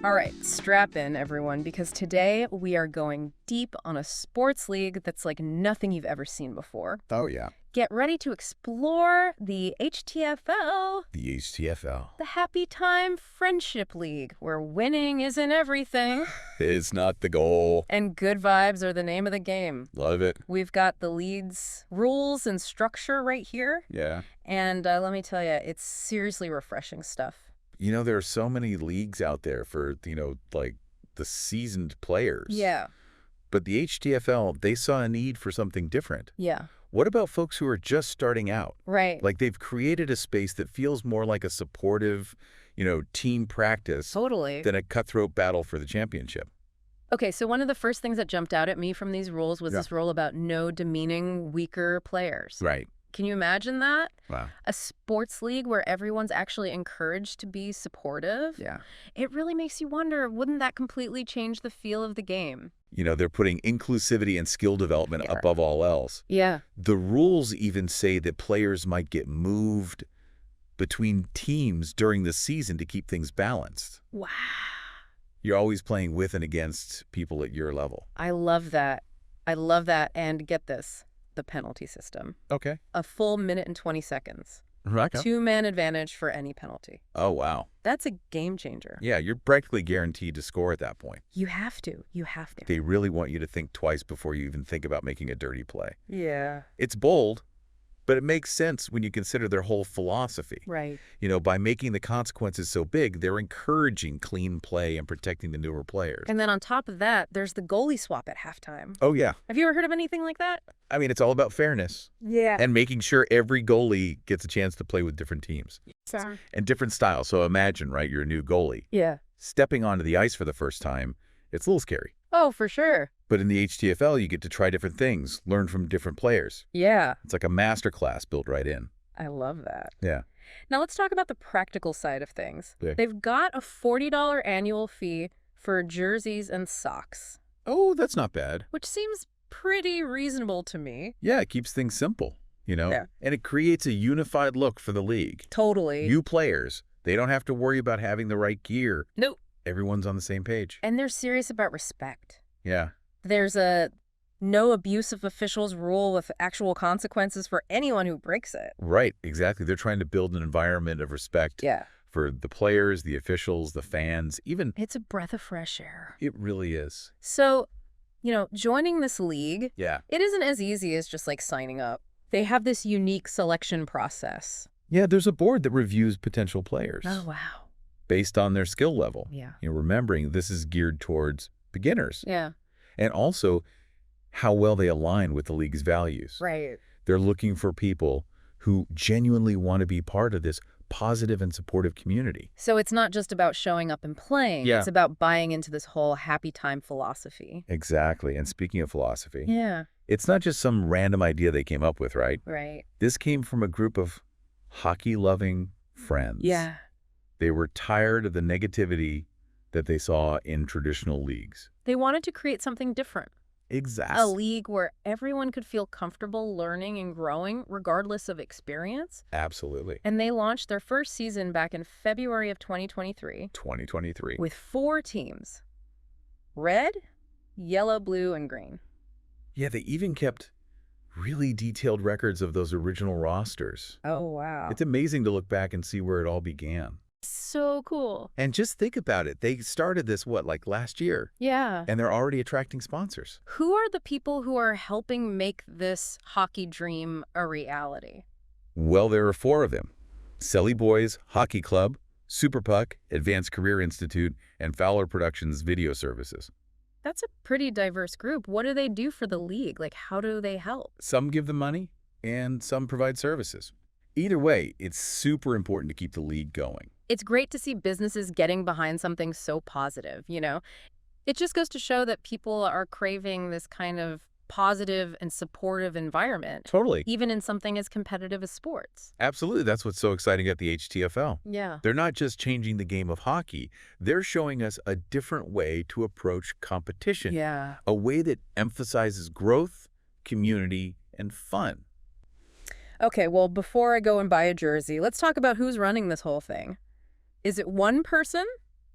All right, strap in, everyone, because today we are going deep on a sports league that's like nothing you've ever seen before. Oh, yeah. Get ready to explore the HTFL, The HTFL. the Happy Time Friendship League, where winning isn't everything It's not the goal. and good vibes are the name of the game. Love it. We've got the league's rules and structure right here, Yeah. and let me tell you, it's seriously refreshing stuff. You know, there are so many leagues out there for, like the seasoned players. Yeah. But the HTFL, they saw a need for something different. Yeah. What about folks who are just starting out? Right. Like they've created a space that feels more like a supportive, team practice Totally. than a cutthroat battle for the championship. Okay, so one of the first things that jumped out at me from these rules was this rule about no demeaning weaker players. Right. Can you imagine that? Wow. A sports league where everyone's actually encouraged to be supportive? Yeah. It really makes you wonder, wouldn't that completely change the feel of the game? They're putting inclusivity and skill development above all else. Yeah. The rules even say that players might get moved between teams during the season to keep things balanced. Wow. You're always playing with and against people at your level. I love that. I love that. And get this, the penalty system. Okay. A full minute and 20 seconds. Right. Two-man advantage for any penalty. Oh, wow. That's a game changer. Yeah, you're practically guaranteed to score at that point. You have to. You have to. They really want you to think twice before you even think about making a dirty play. Yeah. It's bold, but it makes sense when you consider their whole philosophy. Right. By making the consequences so big, they're encouraging clean play and protecting the newer players. And then on top of that, there's the goalie swap at halftime. Oh, yeah. Have you ever heard of anything like that? I mean, it's all about fairness. Yeah. And making sure every goalie gets a chance to play with different teams. And different styles. So imagine, right, you're a new goalie. Yeah. Stepping onto the ice for the first time, it's a little scary. Oh, for sure. But in the HTFL, you get to try different things, learn from different players. Yeah. It's like a master class built right in. I love that. Yeah. Now let's talk about the practical side of things. Yeah. They've got a $40 annual fee for jerseys and socks, Oh, that's not bad. which seems pretty reasonable to me. Yeah, it keeps things simple, Yeah. And it creates a unified look for the league. Totally. New players, they don't have to worry about having the right gear. Nope. Everyone's on the same page. And they're serious about respect. Yeah. There's a no abuse of officials rule with actual consequences for anyone who breaks it. Right, exactly. They're trying to build an environment of respect Yeah. for the players, the officials, the fans, even... It's a breath of fresh air. It really is. So, joining this league, Yeah. it isn't as easy as just like signing up. They have this unique selection process. Yeah, there's a board that reviews potential players Oh, wow. based on their skill level. Yeah. Remembering this is geared towards beginners. Yeah. And also how well they align with the league's values. Right. They're looking for people who genuinely want to be part of this positive and supportive community. So it's not just about showing up and playing. Yeah. It's about buying into this whole happy time philosophy. Exactly. And speaking of philosophy, Yeah. it's not just some random idea they came up with, right? Right. This came from a group of hockey-loving friends. Yeah. They were tired of the negativity that they saw in traditional leagues. They wanted to create something different. Exactly. A league where everyone could feel comfortable learning and growing regardless of experience. Absolutely. And they launched their first season back in February of 2023 2023. with 4 teams: red, yellow, blue, and green. Yeah, they even kept really detailed records of those original rosters. Oh, wow. It's amazing to look back and see where it all began. So cool. And just think about it. They started this, last year? Yeah. And they're already attracting sponsors. Who are the people who are helping make this hockey dream a reality? Well, there are 4 of them. Selly Boys Hockey Club, Super Puck, Advanced Career Institute, and Fowler Productions Video Services. That's a pretty diverse group. What do they do for the league? Like, how do they help? Some give the money, and some provide services. Either way, it's super important to keep the league going. It's great to see businesses getting behind something so positive, It just goes to show that people are craving this kind of positive and supportive environment, Totally. even in something as competitive as sports. Absolutely. That's what's so exciting at the HTFL. Yeah. They're not just changing the game of hockey. They're showing us a different way to approach competition. Yeah. A way that emphasizes growth, community, and fun. Okay, well, before I go and buy a jersey, let's talk about who's running this whole thing. Is it one person?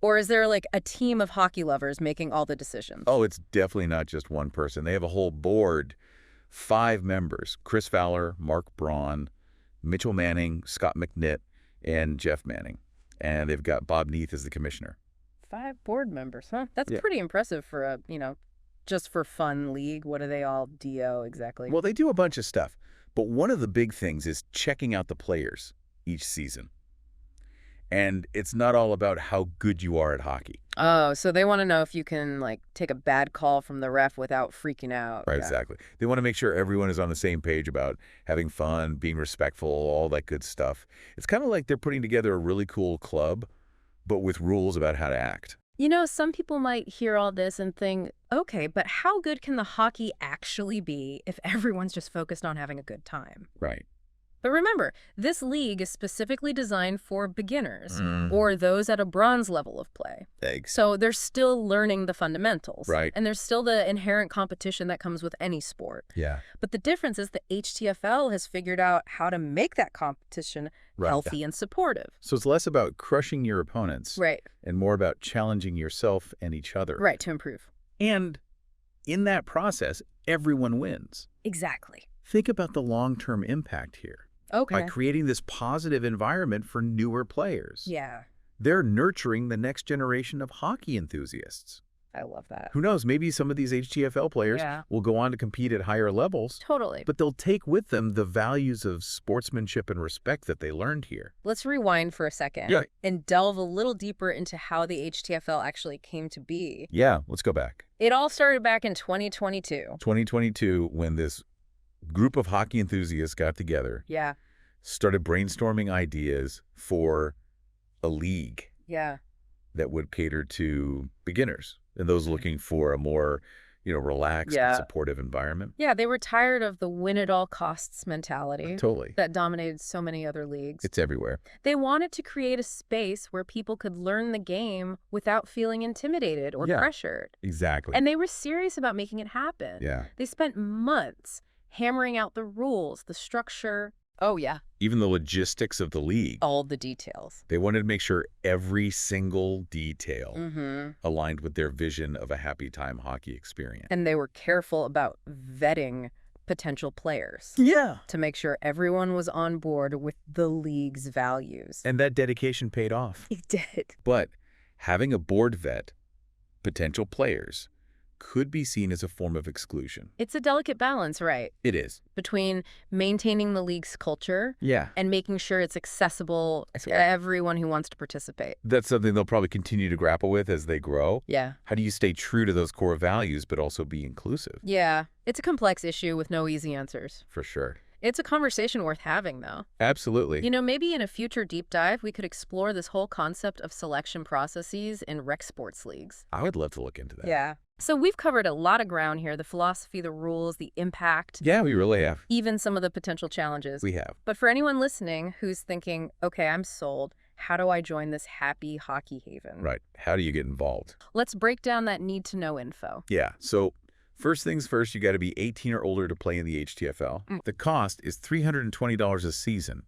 Or is there like a team of hockey lovers making all the decisions? Oh, it's definitely not just one person. They have a whole board, 5 members: Chris Fowler, Mark Braun, Mitchell Manning, Scott McNitt, and Jeff Manning. And they've got Bob Neath as the commissioner. 5 board members, huh? That's Yeah. pretty impressive for a, just for fun league. What do they all do exactly? Well, they do a bunch of stuff, but one of the big things is checking out the players each season. And it's not all about how good you are at hockey. Oh, so they want to know if you can, like, take a bad call from the ref without freaking out. Right, Yeah. exactly. They want to make sure everyone is on the same page about having fun, being respectful, all that good stuff. It's kind of like they're putting together a really cool club, but with rules about how to act. Some people might hear all this and think, okay, but how good can the hockey actually be if everyone's just focused on having a good time? Right. But remember, this league is specifically designed for beginners or those at a bronze level of play. Thanks. So they're still learning the fundamentals. Right. And there's still the inherent competition that comes with any sport. Yeah. But the difference is the HTFL has figured out how to make that competition Right. healthy and supportive. So it's less about crushing your opponents Right. and more about challenging yourself and each other. Right, to improve. And in that process, everyone wins. Exactly. Think about the long-term impact here. Okay. By creating this positive environment for newer players. Yeah, They're nurturing the next generation of hockey enthusiasts. I love that. Who knows, maybe some of these HTFL players Yeah. will go on to compete at higher levels, Totally. but they'll take with them the values of sportsmanship and respect that they learned here. Let's rewind for a second Yeah. and delve a little deeper into how the HTFL actually came to be. Yeah, let's go back. It all started back in 2022. 2022, when this group of hockey enthusiasts got together, Yeah, started brainstorming ideas for a league yeah. that would cater to beginners and those looking for a more, relaxed and Yeah. supportive environment. Yeah, they were tired of the win-at-all-costs mentality Totally. that dominated so many other leagues. It's everywhere. They wanted to create a space where people could learn the game without feeling intimidated or Yeah. pressured. Exactly. And they were serious about making it happen. Yeah. They spent months hammering out the rules, the structure. Oh, yeah. Even the logistics of the league. All the details. They wanted to make sure every single detail Mm-hmm. aligned with their vision of a happy time hockey experience. And they were careful about vetting potential players Yeah. to make sure everyone was on board with the league's values. And that dedication paid off. It did. But having a board vet potential players could be seen as a form of exclusion. It's a delicate balance, right, It is. between maintaining the league's culture Yeah. and making sure it's accessible to everyone who wants to participate. That's something they'll probably continue to grapple with as they grow. Yeah. How do you stay true to those core values but also be inclusive? Yeah. It's a complex issue with no easy answers. For sure. It's a conversation worth having, though. Absolutely. Maybe in a future deep dive, we could explore this whole concept of selection processes in rec sports leagues. I would love to look into that. Yeah. So we've covered a lot of ground here, the philosophy, the rules, the impact, Yeah, we really have. even some of the potential challenges. We have. But for anyone listening who's thinking, okay, I'm sold, how do I join this happy hockey haven? Right. How do you get involved? Let's break down that need-to-know info. Yeah. So first things first, you got to be 18 or older to play in the HTFL. The cost is $320 a season,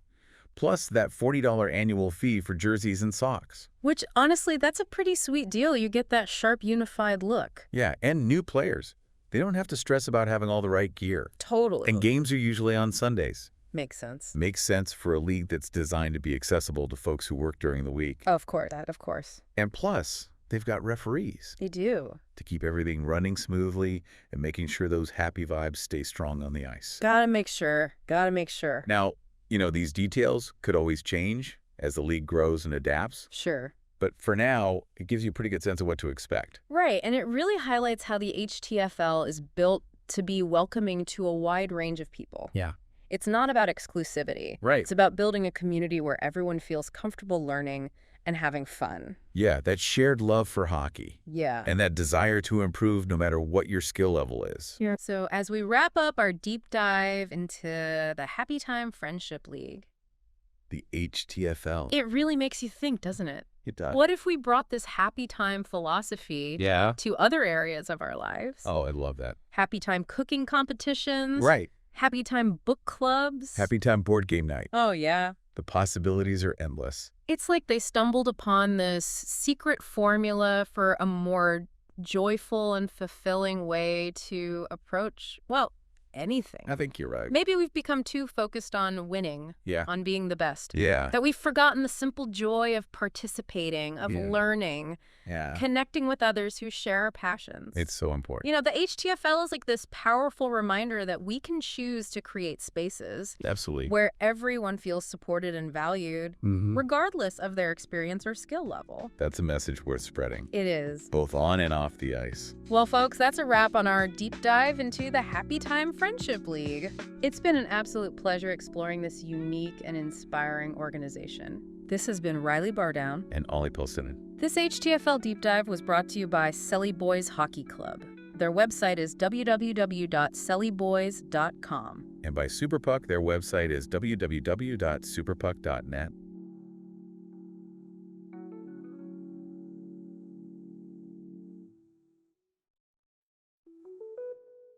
plus that $40 annual fee for jerseys and socks. Which, honestly, that's a pretty sweet deal. You get that sharp, unified look. Yeah, and new players. They don't have to stress about having all the right gear. Totally. And games are usually on Sundays. Makes sense. Makes sense for a league that's designed to be accessible to folks who work during the week. Of course. Of course. And plus, they've got referees They do. to keep everything running smoothly and making sure those happy vibes stay strong on the ice. Gotta make sure. Now, these details could always change as the league grows and adapts. Sure. But for now, it gives you a pretty good sense of what to expect. Right, and it really highlights how the HTFL is built to be welcoming to a wide range of people. Yeah. It's not about exclusivity. Right. It's about building a community where everyone feels comfortable learning and having fun. Yeah, that shared love for hockey Yeah. and that desire to improve no matter what your skill level is. Yeah. So as we wrap up our deep dive into the Happy Time Friendship League, The HTFL. it really makes you think, doesn't it? It does. What if we brought this happy time philosophy Yeah. to other areas of our lives? Oh, I love that. Happy time cooking competitions. Right. Happy time book clubs. Happy time board game night. Oh, yeah. The possibilities are endless. It's like they stumbled upon this secret formula for a more joyful and fulfilling way to approach, well, anything. I think you're right. Maybe we've become too focused on winning, Yeah. on being the best. Yeah. That we've forgotten the simple joy of participating, of learning, Yeah. connecting with others who share our passions. It's so important. You know, the HTFL is like this powerful reminder that we can choose to create spaces Absolutely. where everyone feels supported and valued, regardless of their experience or skill level. That's a message worth spreading, It is. both on and off the ice. Well, folks, that's a wrap on our deep dive into the Happy Time Friendship League. It's been an absolute pleasure exploring this unique and inspiring organization. This has been Riley Bardown And Ollie Postanin. This HTFL Deep Dive was brought to you by Selly Boys Hockey Club. Their website is www.sellyboys.com. And by Superpuck, their website is www.superpuck.net.